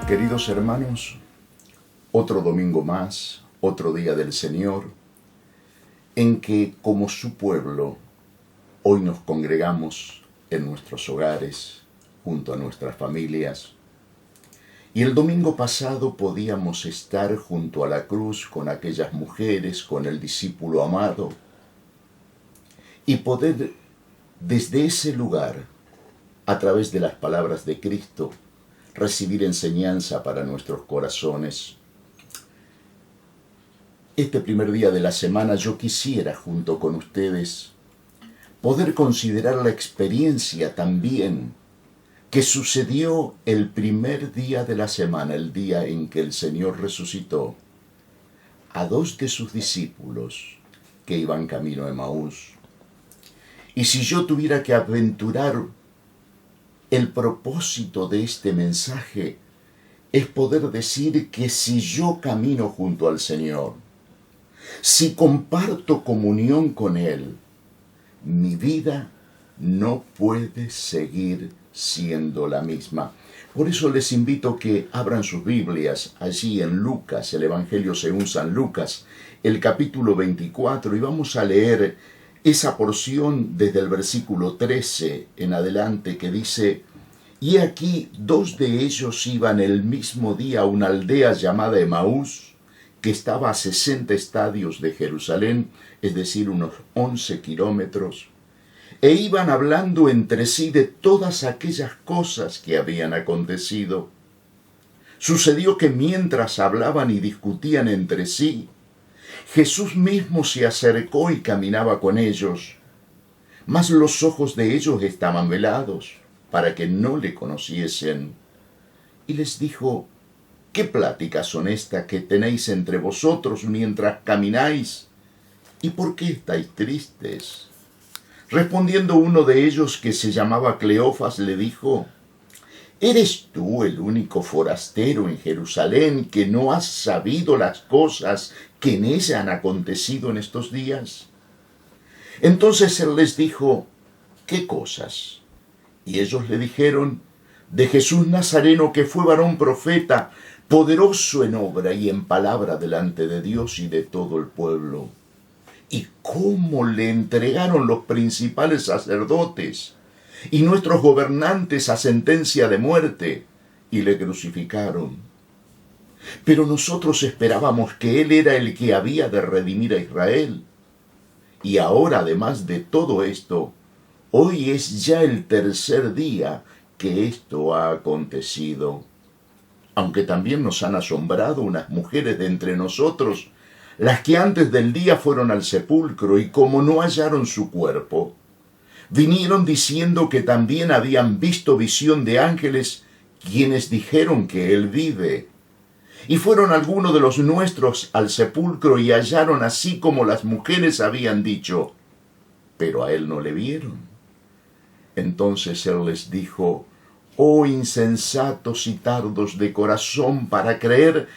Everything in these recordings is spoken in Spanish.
Queridos hermanos, otro domingo más, otro día del Señor, en que como su pueblo hoy nos congregamos en nuestros hogares, junto a nuestras familias. Y el domingo pasado podíamos estar junto a la cruz con aquellas mujeres, con el discípulo amado, y poder desde ese lugar, a través de las palabras de Cristo, recibir enseñanza para nuestros corazones. Este primer día de la semana yo quisiera, junto con ustedes, poder considerar la experiencia también que sucedió el primer día de la semana, el día en que el Señor resucitó, a dos de sus discípulos que iban camino a Emaús. Y si yo tuviera que aventurar el propósito de este mensaje, es poder decir que si yo camino junto al Señor, si comparto comunión con Él, mi vida no puede seguir siendo la misma. Por eso les invito a que abran sus Biblias allí en Lucas, el Evangelio según San Lucas, el capítulo 24, y vamos a leer esa porción desde el versículo 13 en adelante que dice: Y aquí dos de ellos iban el mismo día a una aldea llamada Emaús, que estaba a 60 estadios de Jerusalén, es decir, unos 11 kilómetros, e iban hablando entre sí de todas aquellas cosas que habían acontecido. Sucedió que mientras hablaban y discutían entre sí, Jesús mismo se acercó y caminaba con ellos, mas los ojos de ellos estaban velados, para que no le conociesen. Y les dijo: ¿Qué pláticas son estas que tenéis entre vosotros mientras camináis? ¿Y por qué estáis tristes? Respondiendo uno de ellos, que se llamaba Cleofas, le dijo: ¿Eres tú el único forastero en Jerusalén que no has sabido las cosas que en ella han acontecido en estos días? Entonces él les dijo: ¿Qué cosas? Y ellos le dijeron: de Jesús Nazareno, que fue varón profeta, poderoso en obra y en palabra delante de Dios y de todo el pueblo. Y cómo le entregaron los principales sacerdotes y nuestros gobernantes a sentencia de muerte, y le crucificaron. Pero nosotros esperábamos que él era el que había de redimir a Israel. Y ahora, además de todo esto, hoy es ya el tercer día que esto ha acontecido. Aunque también nos han asombrado unas mujeres de entre nosotros, las que antes del día fueron al sepulcro, y como no hallaron su cuerpo, vinieron diciendo que también habían visto visión de ángeles, quienes dijeron que él vive. Y fueron algunos de los nuestros al sepulcro y hallaron así como las mujeres habían dicho, pero a él no le vieron. Entonces él les dijo: oh insensatos y tardos de corazón para creer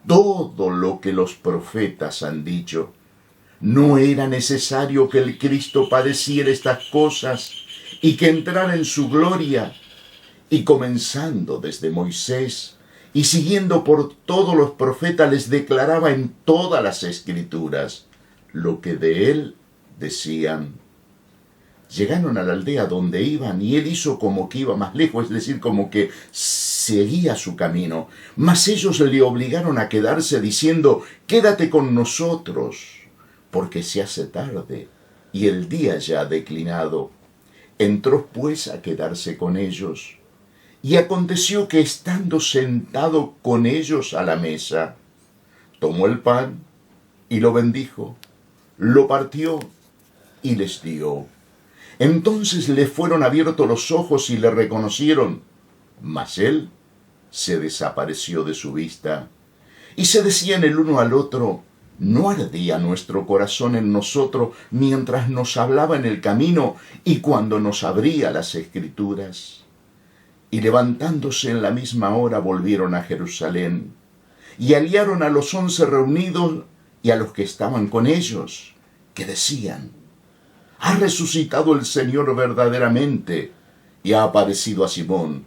todo lo que los profetas han dicho. ¿No era necesario que el Cristo padeciera estas cosas y que entrara en su gloria? Y comenzando desde Moisés y siguiendo por todos los profetas, les declaraba en todas las Escrituras lo que de él decían. Llegaron a la aldea donde iban, y él hizo como que iba más lejos, es decir, como que seguía su camino. Mas ellos le obligaron a quedarse, diciendo: quédate con nosotros, porque se hace tarde, y el día ya ha declinado. Entró pues a quedarse con ellos. Y aconteció que, estando sentado con ellos a la mesa, tomó el pan y lo bendijo, lo partió y les dio. Entonces le fueron abiertos los ojos y le reconocieron, mas él se desapareció de su vista. Y se decían el uno al otro: ¿no ardía nuestro corazón en nosotros mientras nos hablaba en el camino y cuando nos abría las Escrituras? Y levantándose en la misma hora volvieron a Jerusalén, y hallaron a los 11 reunidos y a los que estaban con ellos, que decían: ha resucitado el Señor verdaderamente, y ha aparecido a Simón.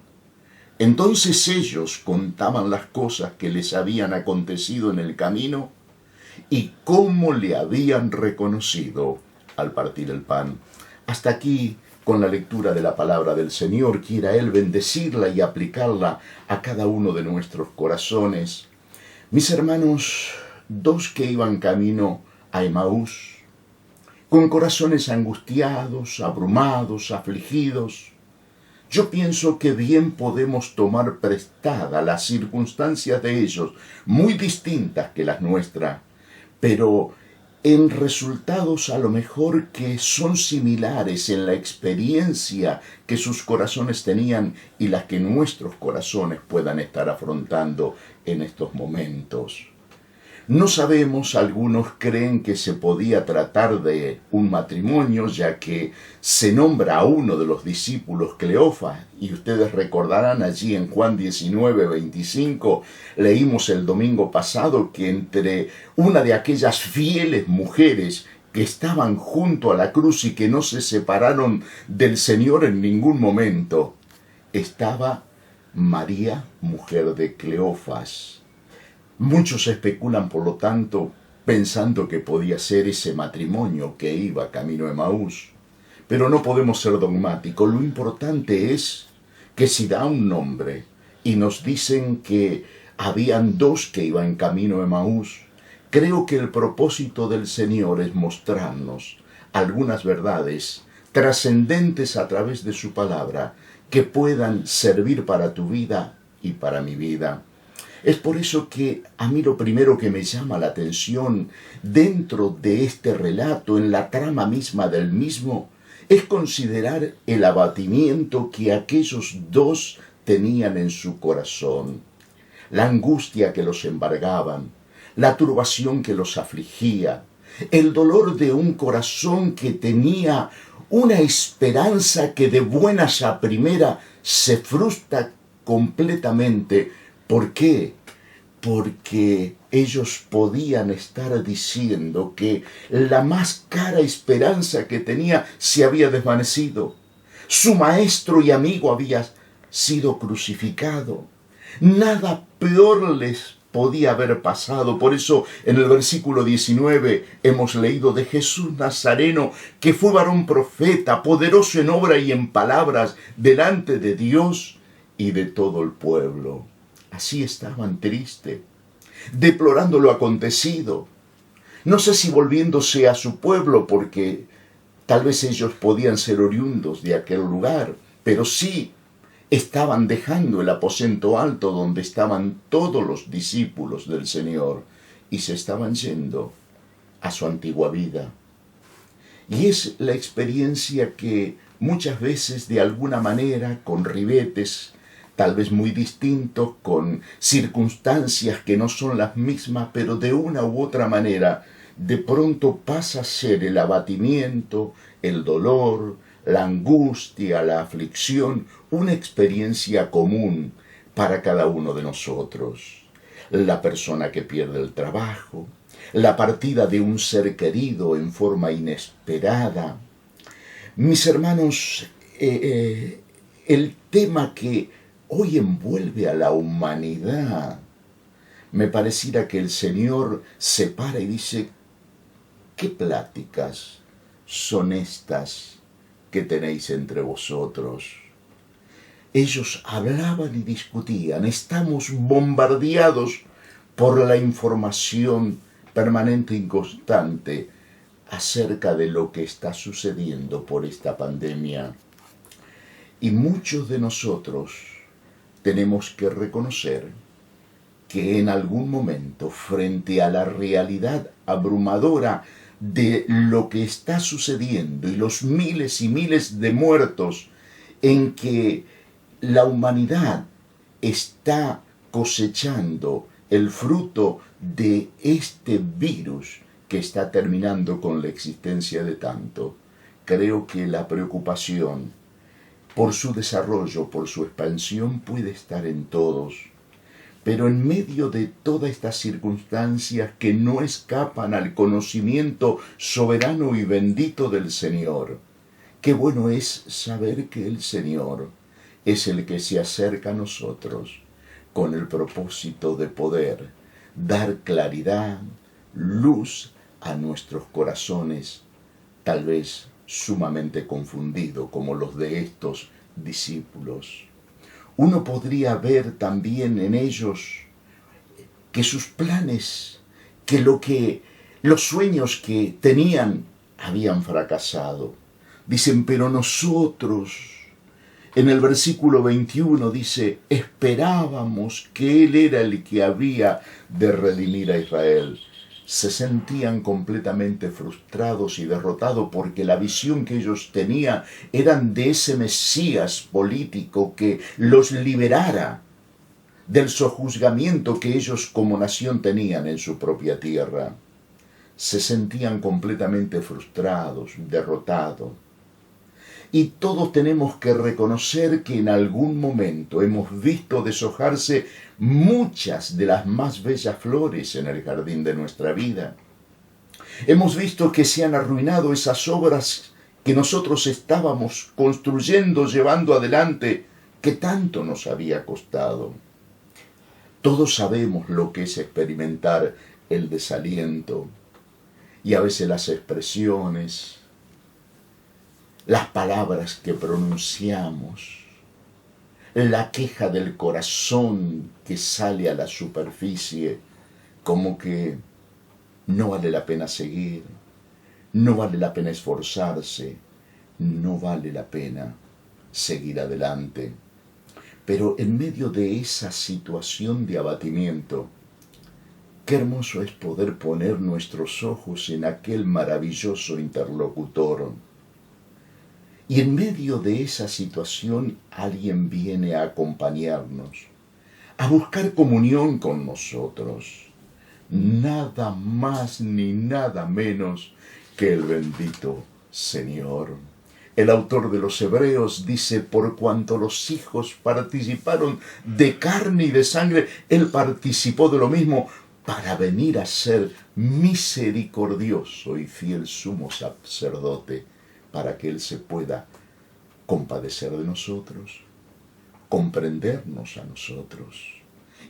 Entonces ellos contaban las cosas que les habían acontecido en el camino y cómo le habían reconocido al partir el pan. Hasta aquí con la lectura de la palabra del Señor, quiera Él bendecirla y aplicarla a cada uno de nuestros corazones. Mis hermanos, dos que iban camino a Emaús, con corazones angustiados, abrumados, afligidos, yo pienso que bien podemos tomar prestada las circunstancias de ellos, muy distintas que las nuestras, pero en resultados a lo mejor que son similares en la experiencia que sus corazones tenían y las que nuestros corazones puedan estar afrontando en estos momentos. No sabemos, algunos creen que se podía tratar de un matrimonio, ya que se nombra a uno de los discípulos Cleofas, y ustedes recordarán allí en Juan 19:25, leímos el domingo pasado que entre una de aquellas fieles mujeres que estaban junto a la cruz y que no se separaron del Señor en ningún momento, estaba María, mujer de Cleofas. Muchos especulan, por lo tanto, pensando que podía ser ese matrimonio que iba camino a Emaús. Pero no podemos ser dogmáticos. Lo importante es que si da un nombre y nos dicen que habían dos que iban camino a Emaús, creo que el propósito del Señor es mostrarnos algunas verdades trascendentes a través de su palabra que puedan servir para tu vida y para mi vida. Es por eso que a mí lo primero que me llama la atención dentro de este relato, en la trama misma del mismo, es considerar el abatimiento que aquellos dos tenían en su corazón, la angustia que los embargaban, la turbación que los afligía, el dolor de un corazón que tenía una esperanza que de buenas a primera se frustra completamente. ¿Por qué? Porque ellos podían estar diciendo que la más cara esperanza que tenía se había desvanecido. Su maestro y amigo había sido crucificado. Nada peor les podía haber pasado. Por eso en el versículo 19 hemos leído de Jesús Nazareno, que fue varón profeta, poderoso en obra y en palabras delante de Dios y de todo el pueblo. Así estaban tristes, deplorando lo acontecido. No sé si volviéndose a su pueblo, porque tal vez ellos podían ser oriundos de aquel lugar, pero sí estaban dejando el aposento alto donde estaban todos los discípulos del Señor y se estaban yendo a su antigua vida. Y es la experiencia que muchas veces de alguna manera, con ribetes, tal vez muy distintos, con circunstancias que no son las mismas, pero de una u otra manera, de pronto pasa a ser el abatimiento, el dolor, la angustia, la aflicción, una experiencia común para cada uno de nosotros. La persona que pierde el trabajo, la partida de un ser querido en forma inesperada. Mis hermanos, el tema que hoy envuelve a la humanidad, me pareciera que el Señor se para y dice: ¿qué pláticas son estas que tenéis entre vosotros? Ellos hablaban y discutían. Estamos bombardeados por la información permanente y constante acerca de lo que está sucediendo por esta pandemia. Y muchos de nosotros tenemos que reconocer que en algún momento, frente a la realidad abrumadora de lo que está sucediendo y los miles y miles de muertos en que la humanidad está cosechando el fruto de este virus que está terminando con la existencia de tanto, creo que la preocupación por su desarrollo, por su expansión, puede estar en todos. Pero en medio de todas estas circunstancias que no escapan al conocimiento soberano y bendito del Señor, qué bueno es saber que el Señor, es el que se acerca a nosotros con el propósito de poder dar claridad, luz a nuestros corazones, tal vez sumamente confundidos como los de estos discípulos. Uno podría ver también en ellos que sus planes, que los sueños que tenían habían fracasado. Dicen, pero nosotros, en el versículo 21 dice, esperábamos que Él era el que había de redimir a Israel. Se sentían completamente frustrados y derrotados porque la visión que ellos tenían eran de ese Mesías político que los liberara del sojuzgamiento que ellos como nación tenían en su propia tierra. Se sentían completamente frustrados, derrotados. Y todos tenemos que reconocer que en algún momento hemos visto deshojarse muchas de las más bellas flores en el jardín de nuestra vida. Hemos visto que se han arruinado esas obras que nosotros estábamos construyendo, llevando adelante, que tanto nos había costado. Todos sabemos lo que es experimentar el desaliento y a veces las expresiones, las palabras que pronunciamos, la queja del corazón que sale a la superficie, como que no vale la pena seguir, no vale la pena esforzarse, no vale la pena seguir adelante. Pero en medio de esa situación de abatimiento, qué hermoso es poder poner nuestros ojos en aquel maravilloso interlocutor. Y en medio de esa situación alguien viene a acompañarnos, a buscar comunión con nosotros. Nada más ni nada menos que el bendito Señor. El autor de los Hebreos dice, por cuanto los hijos participaron de carne y de sangre, Él participó de lo mismo para venir a ser misericordioso y fiel sumo sacerdote, para que Él se pueda compadecer de nosotros, comprendernos a nosotros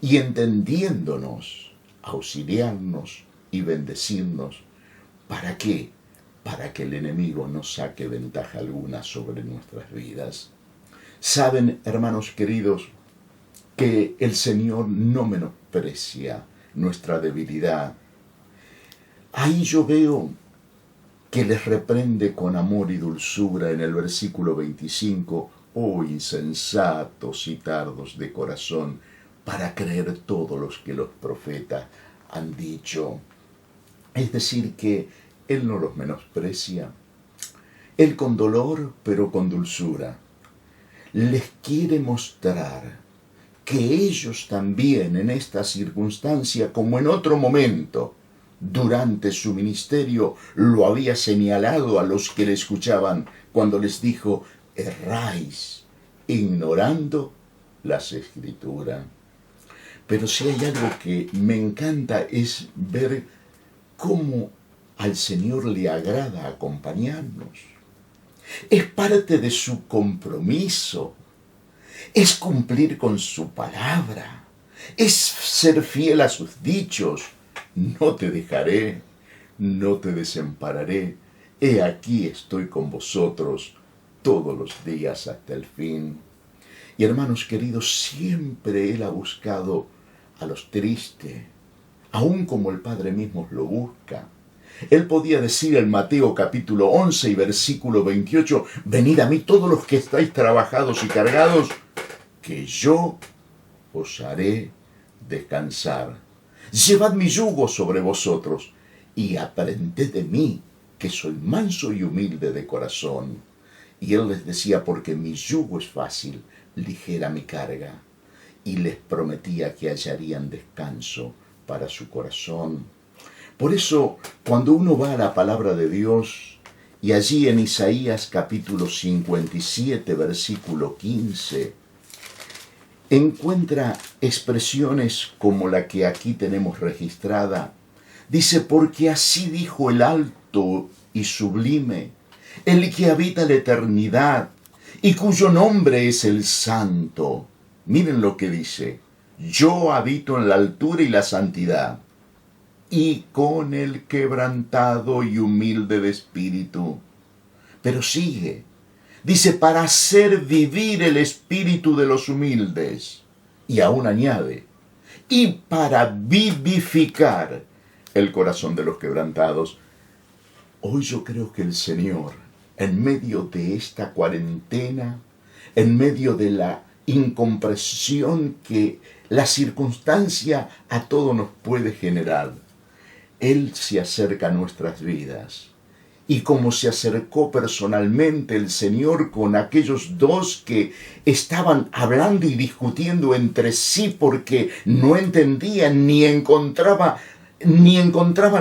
y entendiéndonos, auxiliarnos y bendecirnos. ¿Para qué? Para que el enemigo no saque ventaja alguna sobre nuestras vidas. Saben, hermanos queridos, que el Señor no menosprecia nuestra debilidad. Ahí yo veo que les reprende con amor y dulzura en el versículo 25, oh insensatos y tardos de corazón, para creer todos los que los profetas han dicho. Es decir, que Él no los menosprecia. Él con dolor, pero con dulzura, les quiere mostrar que ellos también en esta circunstancia, como en otro momento, durante su ministerio, lo había señalado a los que le escuchaban cuando les dijo, erráis, ignorando las Escrituras. Pero si hay algo que me encanta es ver cómo al Señor le agrada acompañarnos. Es parte de su compromiso. Es cumplir con su palabra. Es ser fiel a sus dichos. No te dejaré, no te desampararé. He aquí estoy con vosotros todos los días hasta el fin. Y hermanos queridos, siempre Él ha buscado a los tristes, aun como el Padre mismo lo busca. Él podía decir en Mateo capítulo 11 y versículo 28, venid a mí todos los que estáis trabajados y cargados, que yo os haré descansar. Llevad mi yugo sobre vosotros y aprended de mí, que soy manso y humilde de corazón. Y Él les decía, porque mi yugo es fácil, ligera mi carga. Y les prometía que hallarían descanso para su corazón. Por eso, cuando uno va a la palabra de Dios, y allí en Isaías capítulo 57, versículo 15, encuentra expresiones como la que aquí tenemos registrada. Dice, porque así dijo el alto y sublime, el que habita la eternidad, y cuyo nombre es el Santo. Miren lo que dice: yo habito en la altura y la santidad, y con el quebrantado y humilde de espíritu. Pero sigue, dice, para hacer vivir el espíritu de los humildes. Y aún añade, y para vivificar el corazón de los quebrantados. Hoy yo creo que el Señor, en medio de esta cuarentena, en medio de la incomprensión que la circunstancia a todos nos puede generar, Él se acerca a nuestras vidas. Y como se acercó personalmente el Señor con aquellos dos que estaban hablando y discutiendo entre sí porque no entendían ni encontraban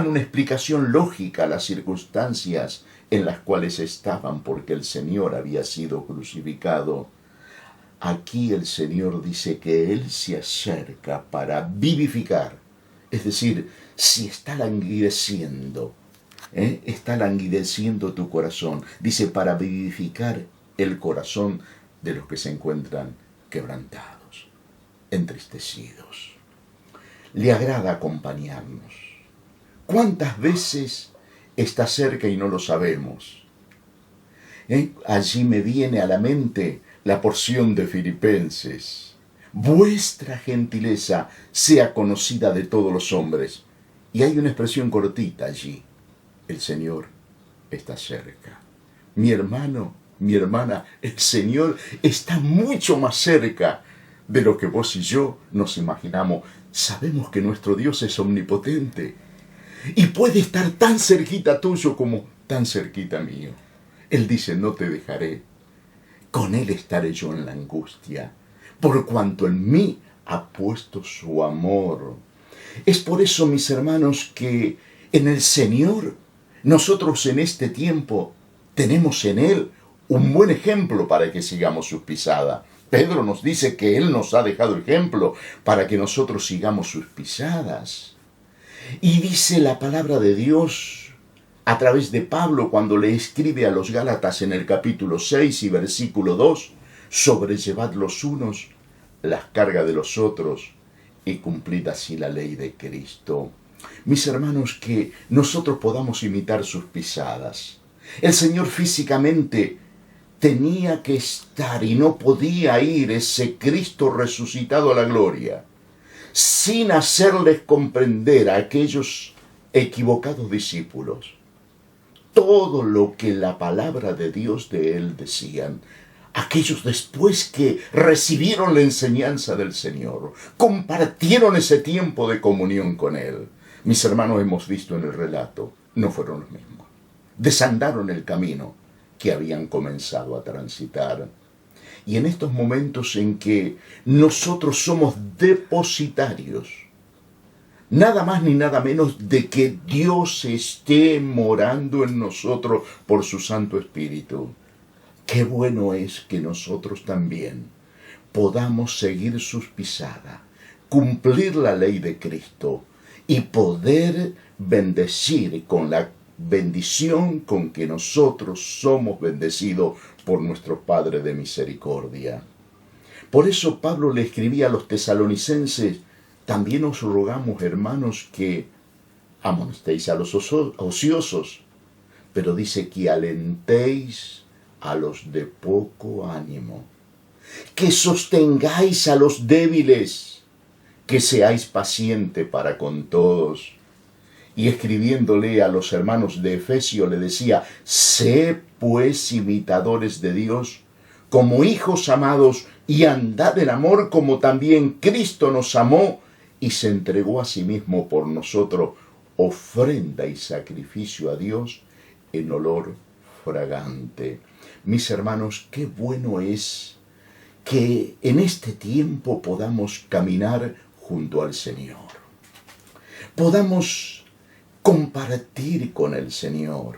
una explicación lógica a las circunstancias en las cuales estaban, porque el Señor había sido crucificado. Aquí el Señor dice que Él se acerca para vivificar. Es decir, si está languideciendo, está languideciendo tu corazón, dice, para vivificar el corazón de los que se encuentran quebrantados, entristecidos. Le agrada acompañarnos. ¿Cuántas veces está cerca y no lo sabemos? Allí me viene a la mente la porción de Filipenses. Vuestra gentileza sea conocida de todos los hombres. Y hay una expresión cortita allí. El Señor está cerca. Mi hermano, mi hermana, el Señor está mucho más cerca de lo que vos y yo nos imaginamos. Sabemos que nuestro Dios es omnipotente y puede estar tan cerquita tuyo como tan cerquita mío. Él dice, no te dejaré. Con Él estaré yo en la angustia, por cuanto en mí ha puesto su amor. Es por eso, mis hermanos, que en el Señor, nosotros en este tiempo tenemos en Él un buen ejemplo para que sigamos sus pisadas. Pedro nos dice que Él nos ha dejado ejemplo para que nosotros sigamos sus pisadas. Y dice la palabra de Dios a través de Pablo cuando le escribe a los Gálatas en el capítulo 6 y versículo 2, sobrellevad los unos las cargas de los otros y cumplid así la ley de Cristo. Mis hermanos, que nosotros podamos imitar sus pisadas. El Señor físicamente tenía que estar y no podía ir, ese Cristo resucitado a la gloria, sin hacerles comprender a aquellos equivocados discípulos todo lo que la palabra de Dios de Él decían. Aquellos después que recibieron la enseñanza del Señor, compartieron ese tiempo de comunión con Él. Mis hermanos, hemos visto en el relato, no fueron los mismos. Desandaron el camino que habían comenzado a transitar. Y en estos momentos en que nosotros somos depositarios, nada más ni nada menos de que Dios esté morando en nosotros por su Santo Espíritu, qué bueno es que nosotros también podamos seguir sus pisadas, cumplir la ley de Cristo y poder bendecir con la bendición con que nosotros somos bendecidos por nuestro Padre de misericordia. Por eso Pablo le escribía a los tesalonicenses: también os rogamos, hermanos, que amonestéis a los ociosos, pero dice que alentéis a los de poco ánimo, que sostengáis a los débiles, que seáis pacientes para con todos. Y escribiéndole a los hermanos de Efesio le decía: sé pues imitadores de Dios, como hijos amados, y andad en amor como también Cristo nos amó y se entregó a sí mismo por nosotros, ofrenda y sacrificio a Dios en olor fragante. Mis hermanos, qué bueno es que en este tiempo podamos caminar junto al Señor. Podamos compartir con el Señor.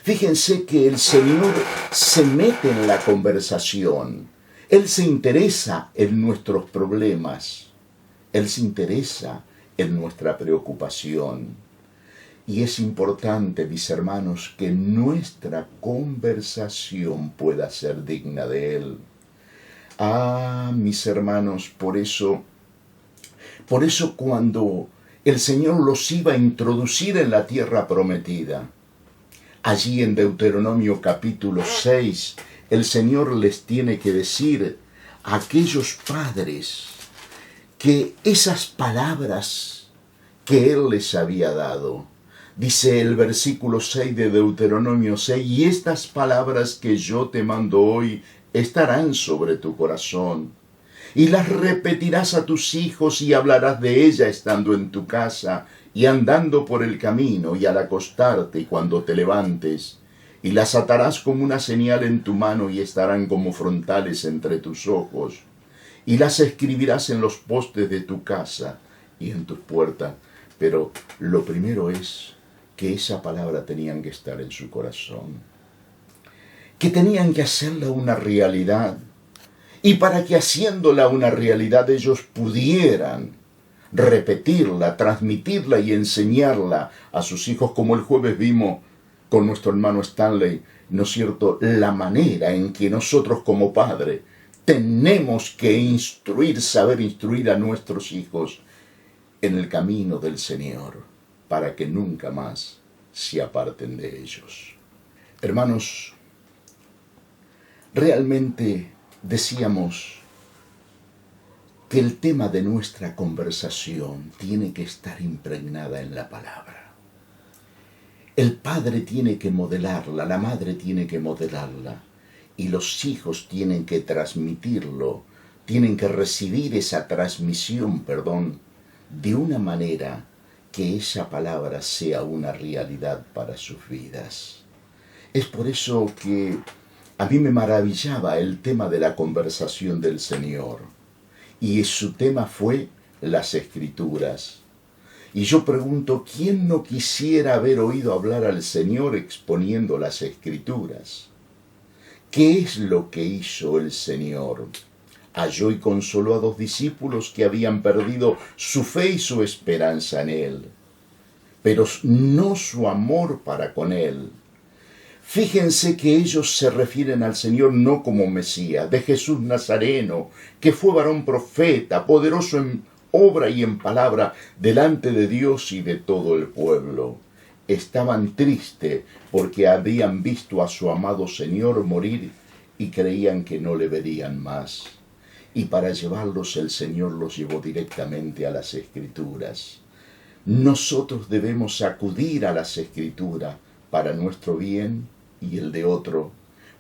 Fíjense que el Señor se mete en la conversación. Él se interesa en nuestros problemas. Él se interesa en nuestra preocupación. Y es importante, mis hermanos, que nuestra conversación pueda ser digna de Él. Ah, mis hermanos, por eso cuando el Señor los iba a introducir en la tierra prometida, allí en Deuteronomio capítulo 6, el Señor les tiene que decir a aquellos padres que esas palabras que Él les había dado, dice el versículo 6 de Deuteronomio 6, y estas palabras que yo te mando hoy estarán sobre tu corazón, y las repetirás a tus hijos y hablarás de ella estando en tu casa y andando por el camino y al acostarte y cuando te levantes, y las atarás como una señal en tu mano y estarán como frontales entre tus ojos, y las escribirás en los postes de tu casa y en tus puertas. Pero lo primero es que esa palabra tenían que estar en su corazón, que tenían que hacerla una realidad, y para que haciéndola una realidad ellos pudieran repetirla, transmitirla y enseñarla a sus hijos, como el jueves vimos con nuestro hermano Stanley, ¿no es cierto?, la manera en que nosotros como padre tenemos que saber instruir a nuestros hijos en el camino del Señor, para que nunca más se aparten de ellos. Hermanos, realmente decíamos que el tema de nuestra conversación tiene que estar impregnada en la palabra. El padre tiene que modelarla, la madre tiene que modelarla, y los hijos tienen que transmitirlo, tienen que recibir esa transmisión, de una manera que esa palabra sea una realidad para sus vidas. Es por eso que a mí me maravillaba el tema de la conversación del Señor, y su tema fue las Escrituras. Y yo pregunto, ¿quién no quisiera haber oído hablar al Señor exponiendo las Escrituras? ¿Qué es lo que hizo el Señor? Halló y consoló a 2 discípulos que habían perdido su fe y su esperanza en Él, pero no su amor para con Él. Fíjense que ellos se refieren al Señor no como Mesías, de Jesús Nazareno, que fue varón profeta, poderoso en obra y en palabra, delante de Dios y de todo el pueblo. Estaban tristes porque habían visto a su amado Señor morir y creían que no le verían más. Y para llevarlos el Señor los llevó directamente a las Escrituras. Nosotros debemos acudir a las Escrituras para nuestro bien y el de otro,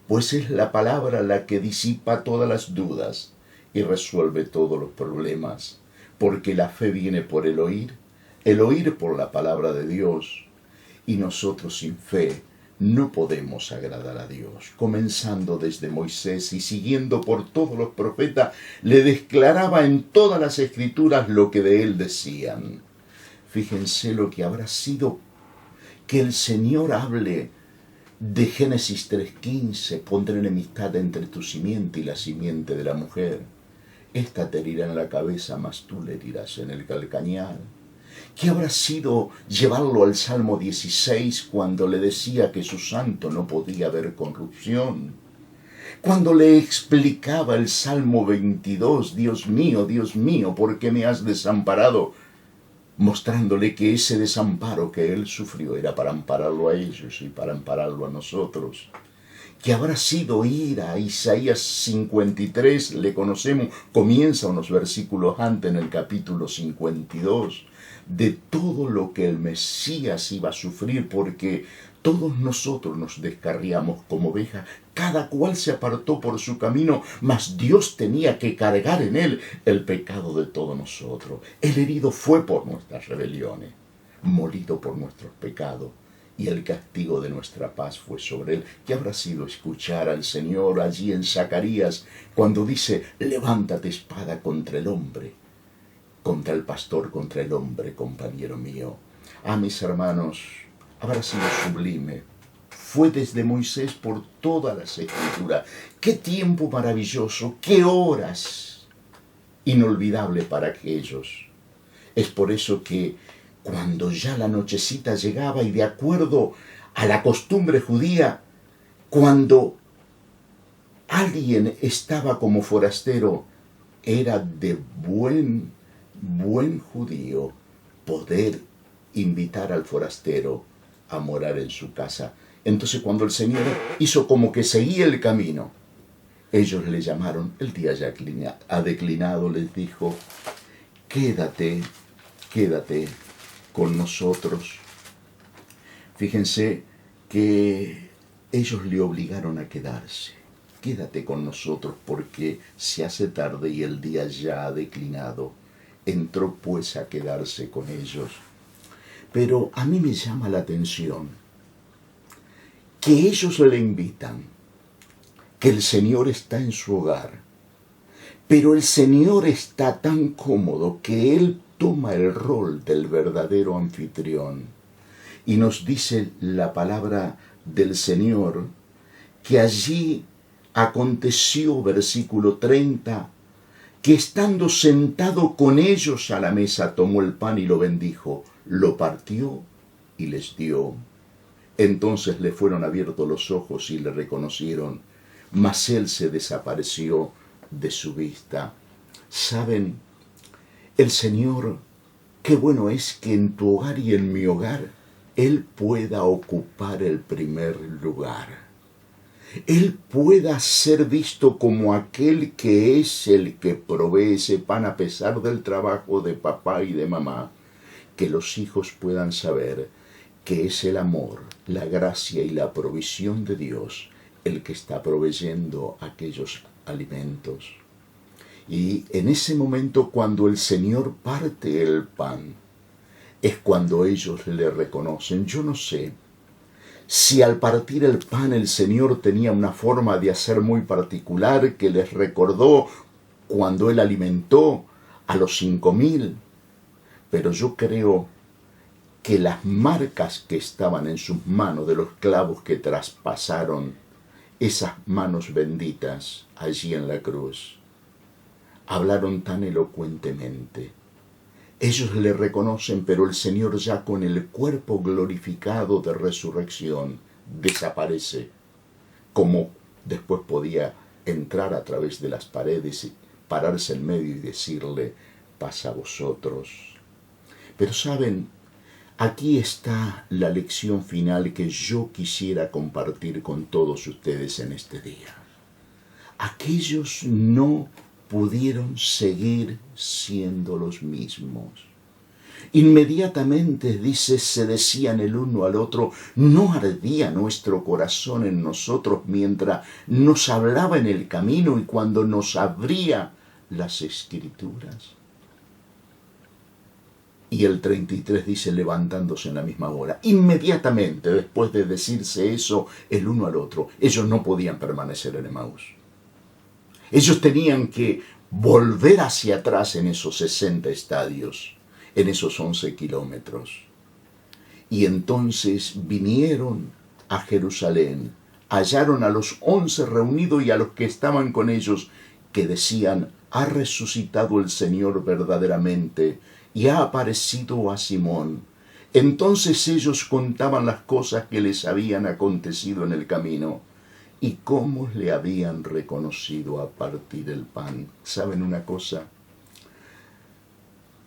pues es la palabra la que disipa todas las dudas y resuelve todos los problemas, porque la fe viene por el oír por la palabra de Dios, y nosotros sin fe no podemos agradar a Dios. Comenzando desde Moisés y siguiendo por todos los profetas, le declaraba en todas las Escrituras lo que de él decían. Fíjense lo que habrá sido que el Señor hable de Génesis 3:15, pondré enemistad entre tu simiente y la simiente de la mujer. Esta te herirá en la cabeza, mas tú le herirás en el calcañar. ¿Qué habrá sido llevarlo al Salmo 16 cuando le decía que su santo no podía haber corrupción? Cuando le explicaba el Salmo 22, Dios mío, ¿por qué me has desamparado? Mostrándole que ese desamparo que él sufrió era para ampararlo a ellos y para ampararlo a nosotros. Que habrá sido ir a Isaías 53, le conocemos, comienza unos versículos antes en el capítulo 52, de todo lo que el Mesías iba a sufrir, porque todos nosotros nos descarriamos como ovejas, cada cual se apartó por su camino, mas Dios tenía que cargar en él el pecado de todos nosotros. El herido fue por nuestras rebeliones, molido por nuestros pecados, y el castigo de nuestra paz fue sobre él. ¿Qué habrá sido escuchar al Señor allí en Zacarías cuando dice, levántate espada contra el hombre, contra el pastor, contra el hombre, compañero mío? Ah, mis hermanos, habrá sido sublime. Fue desde Moisés por todas las Escrituras. ¡Qué tiempo maravilloso! ¡Qué horas inolvidable para aquellos! Es por eso que cuando ya la nochecita llegaba y de acuerdo a la costumbre judía, cuando alguien estaba como forastero, era de buen judío poder invitar al forastero a morar en su casa. Entonces cuando el Señor hizo como que seguía el camino, ellos le llamaron, el día ya ha declinado, les dijo, quédate con nosotros. Fíjense que ellos le obligaron a quedarse. Quédate con nosotros porque se hace tarde y el día ya ha declinado. Entró pues a quedarse con ellos. Pero a mí me llama la atención que ellos le invitan, que el Señor está en su hogar, pero el Señor está tan cómodo que Él toma el rol del verdadero anfitrión. Y nos dice la palabra del Señor que allí aconteció, versículo 30, que estando sentado con ellos a la mesa, tomó el pan y lo bendijo, lo partió y les dio. Entonces le fueron abiertos los ojos y le reconocieron, mas él se desapareció de su vista. ¿Saben? El Señor, qué bueno es que en tu hogar y en mi hogar, Él pueda ocupar el primer lugar. Él pueda ser visto como aquel que es el que provee ese pan a pesar del trabajo de papá y de mamá. Que los hijos puedan saber que es el amor, la gracia y la provisión de Dios el que está proveyendo aquellos alimentos. Y en ese momento cuando el Señor parte el pan, es cuando ellos le reconocen. Yo no sé si al partir el pan el Señor tenía una forma de hacer muy particular que les recordó cuando Él alimentó a los 5.000, pero yo creo que las marcas que estaban en sus manos de los clavos que traspasaron esas manos benditas allí en la cruz, hablaron tan elocuentemente. Ellos le reconocen, pero el Señor ya con el cuerpo glorificado de resurrección desaparece, como después podía entrar a través de las paredes y pararse en medio y decirle, paz a vosotros. Pero saben, aquí está la lección final que yo quisiera compartir con todos ustedes en este día. Aquellos no pudieron seguir siendo los mismos. Inmediatamente, dice, se decían el uno al otro, ¿no ardía nuestro corazón en nosotros mientras nos hablaba en el camino y cuando nos abría las Escrituras? Y el 33 dice, levantándose en la misma hora. Inmediatamente, después de decirse eso el uno al otro, ellos no podían permanecer en Emaús. Ellos tenían que volver hacia atrás en esos 60 estadios, en esos 11 kilómetros. Y entonces vinieron a Jerusalén, hallaron a los 11 reunidos y a los que estaban con ellos, que decían, ha resucitado el Señor verdaderamente y ha aparecido a Simón. Entonces ellos contaban las cosas que les habían acontecido en el camino y cómo le habían reconocido a partir el pan. ¿Saben una cosa?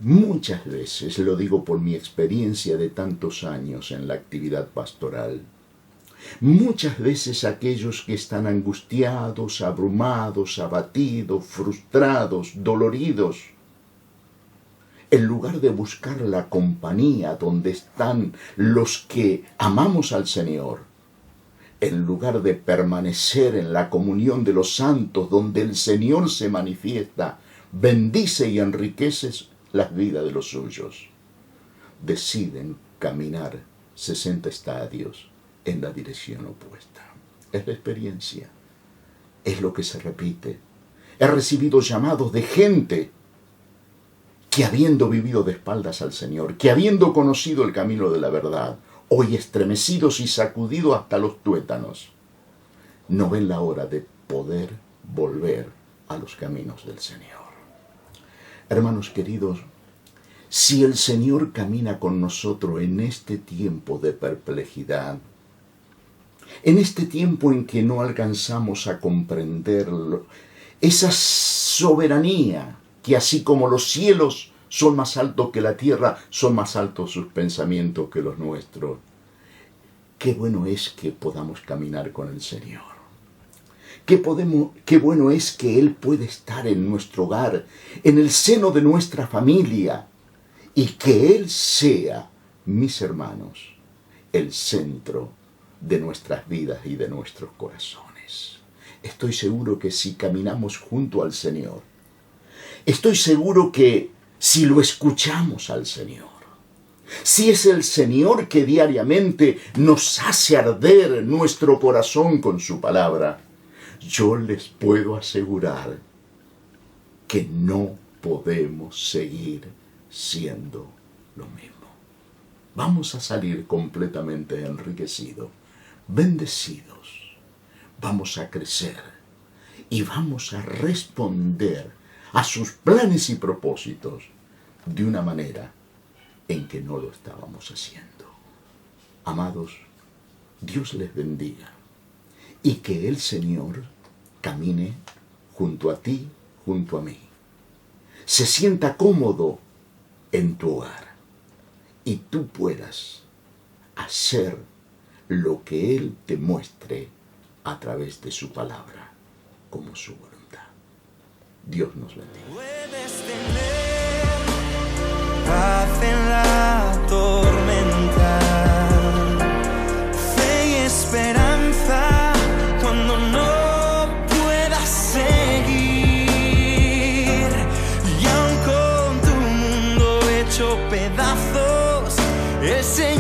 Muchas veces, lo digo por mi experiencia de tantos años en la actividad pastoral, muchas veces aquellos que están angustiados, abrumados, abatidos, frustrados, doloridos, en lugar de buscar la compañía donde están los que amamos al Señor, en lugar de permanecer en la comunión de los santos donde el Señor se manifiesta, bendice y enriquece las vidas de los suyos, deciden caminar 60 estadios en la dirección opuesta. Es la experiencia, es lo que se repite. He recibido llamados de gente que habiendo vivido de espaldas al Señor, que habiendo conocido el camino de la verdad, hoy estremecidos y sacudidos hasta los tuétanos, no ven la hora de poder volver a los caminos del Señor. Hermanos queridos, Si el Señor camina con nosotros en este tiempo de perplejidad, en este tiempo en que no alcanzamos a comprenderlo, esa soberanía que así como los cielos son más altos que la tierra, son más altos sus pensamientos que los nuestros. Qué bueno es que podamos caminar con el Señor. Qué bueno es que Él puede estar en nuestro hogar, en el seno de nuestra familia, y que Él sea, mis hermanos, el centro de nuestras vidas y de nuestros corazones. Estoy seguro que si caminamos junto al Señor, estoy seguro que si lo escuchamos al Señor, si es el Señor que diariamente nos hace arder nuestro corazón con su palabra, yo les puedo asegurar que no podemos seguir siendo lo mismo. Vamos a salir completamente enriquecidos, bendecidos, vamos a crecer y vamos a responder a sus planes y propósitos de una manera en que no lo estábamos haciendo. Amados, Dios les bendiga y que el Señor camine junto a ti, junto a mí. Se sienta cómodo en tu hogar y tú puedas hacer lo que Él te muestre a través de su palabra como su voluntad. Dios nos bendiga. Puedes tener paz en la tormenta, fe y esperanza cuando no puedas seguir, y aun con tu mundo hecho pedazos, el Señor